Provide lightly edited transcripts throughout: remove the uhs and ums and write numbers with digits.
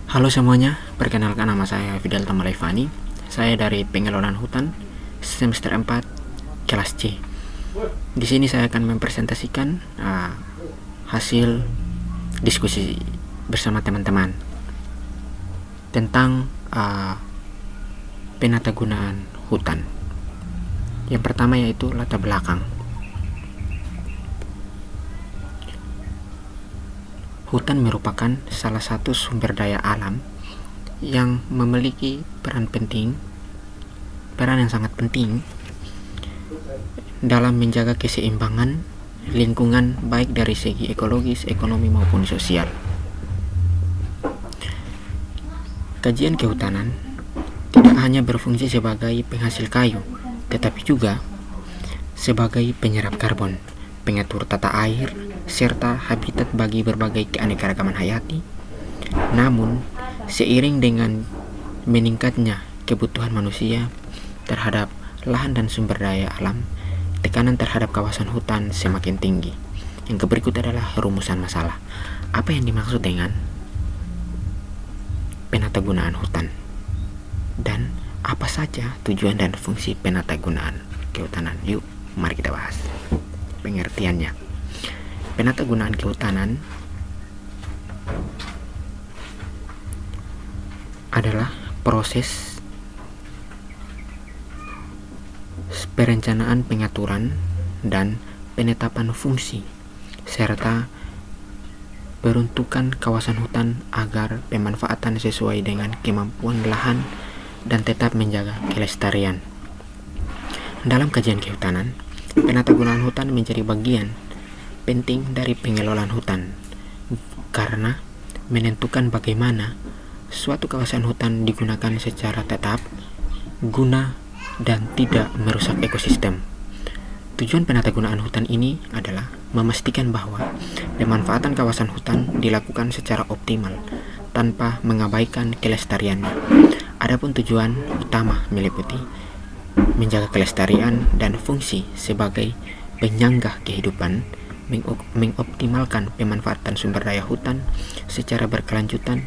Halo semuanya, perkenalkan nama saya Fidel Tamalevani. Saya dari Pengelolaan Hutan semester 4 kelas C. Di sini saya akan mempresentasikan hasil diskusi bersama teman-teman tentang penata gunaan hutan. Yang pertama yaitu latar belakang. Hutan merupakan salah satu sumber daya alam yang memiliki peran yang sangat penting dalam menjaga keseimbangan lingkungan baik dari segi ekologis, ekonomi maupun sosial. Kajian kehutanan tidak hanya berfungsi sebagai penghasil kayu, tetapi juga sebagai penyerap karbon, pengatur tata air, serta habitat bagi berbagai keanekaragaman hayati. Namun, seiring dengan meningkatnya kebutuhan manusia terhadap lahan dan sumber daya alam, tekanan terhadap kawasan hutan semakin tinggi. Yang berikut adalah rumusan masalah. Apa yang dimaksud dengan penata gunaan hutan? Dan apa saja tujuan dan fungsi penata gunaan kehutanan? Yuk, mari kita bahas pengertiannya. Penata gunaan kehutanan adalah proses perencanaan, pengaturan, dan penetapan fungsi serta peruntukan kawasan hutan agar pemanfaatan sesuai dengan kemampuan lahan dan tetap menjaga kelestarian. Dalam kajian kehutanan, penata gunaan hutan menjadi bagian penting dari pengelolaan hutan karena menentukan bagaimana suatu kawasan hutan digunakan secara tetap, guna, dan tidak merusak ekosistem. Tujuan penata gunaan hutan ini adalah memastikan bahwa pemanfaatan kawasan hutan dilakukan secara optimal tanpa mengabaikan kelestariannya. Adapun tujuan utama meliputi menjaga kelestarian dan fungsi sebagai penyangga kehidupan, mengoptimalkan pemanfaatan sumber daya hutan secara berkelanjutan,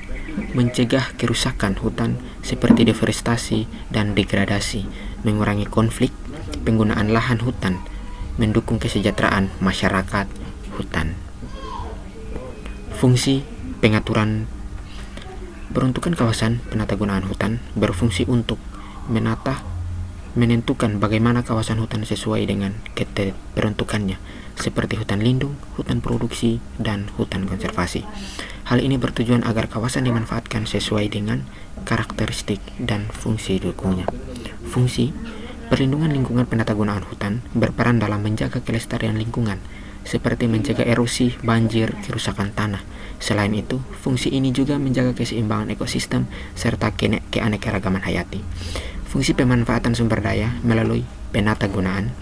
mencegah kerusakan hutan seperti deforestasi dan degradasi, mengurangi konflik penggunaan lahan hutan, mendukung kesejahteraan masyarakat hutan. Fungsi pengaturan peruntukan kawasan penata gunaan hutan berfungsi untuk menentukan bagaimana kawasan hutan sesuai dengan peruntukannya, seperti hutan lindung, hutan produksi, dan hutan konservasi. Hal ini bertujuan agar kawasan dimanfaatkan sesuai dengan karakteristik dan fungsi dukungnya. Fungsi perlindungan lingkungan penata gunaan hutan berperan dalam menjaga kelestarian lingkungan, seperti mencegah erosi, banjir, kerusakan tanah. Selain itu, fungsi ini juga menjaga keseimbangan ekosistem serta keanekaragaman hayati. Fungsi pemanfaatan sumber daya melalui penata gunaan,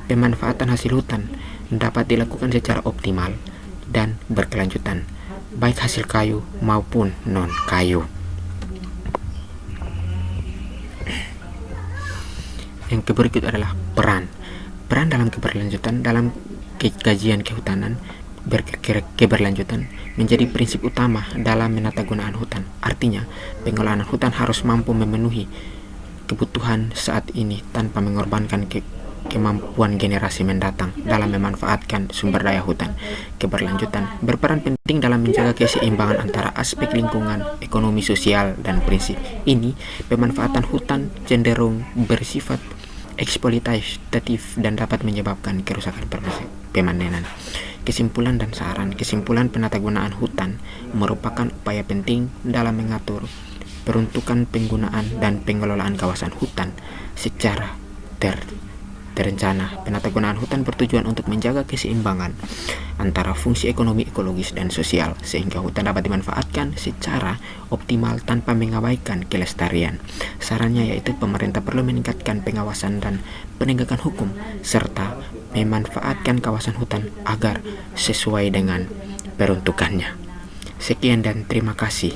pemanfaatan hasil hutan dapat dilakukan secara optimal dan berkelanjutan, baik hasil kayu maupun non-kayu. Yang berikut adalah peran dalam keberlanjutan. Dalam kajian kehutanan, keberlanjutan menjadi prinsip utama dalam menata gunaan hutan. Artinya, pengelolaan hutan harus mampu memenuhi kebutuhan saat ini tanpa mengorbankan kemampuan generasi mendatang dalam memanfaatkan sumber daya hutan. Keberlanjutan berperan penting dalam menjaga keseimbangan antara aspek lingkungan, ekonomi, sosial, dan prinsip ini. Pemanfaatan hutan cenderung bersifat eksploitatif dan dapat menyebabkan kerusakan pemanfaatan. Kesimpulan dan saran. Kesimpulan penata gunaan hutan merupakan upaya penting dalam mengatur peruntukan, penggunaan, dan pengelolaan kawasan hutan secara terencana. Penata gunaan hutan bertujuan untuk menjaga keseimbangan antara fungsi ekonomi, ekologis, dan sosial, sehingga hutan dapat dimanfaatkan secara optimal tanpa mengabaikan kelestarian. Sarannya yaitu pemerintah perlu meningkatkan pengawasan dan penegakan hukum, serta memanfaatkan kawasan hutan agar sesuai dengan peruntukannya. Sekian dan terima kasih.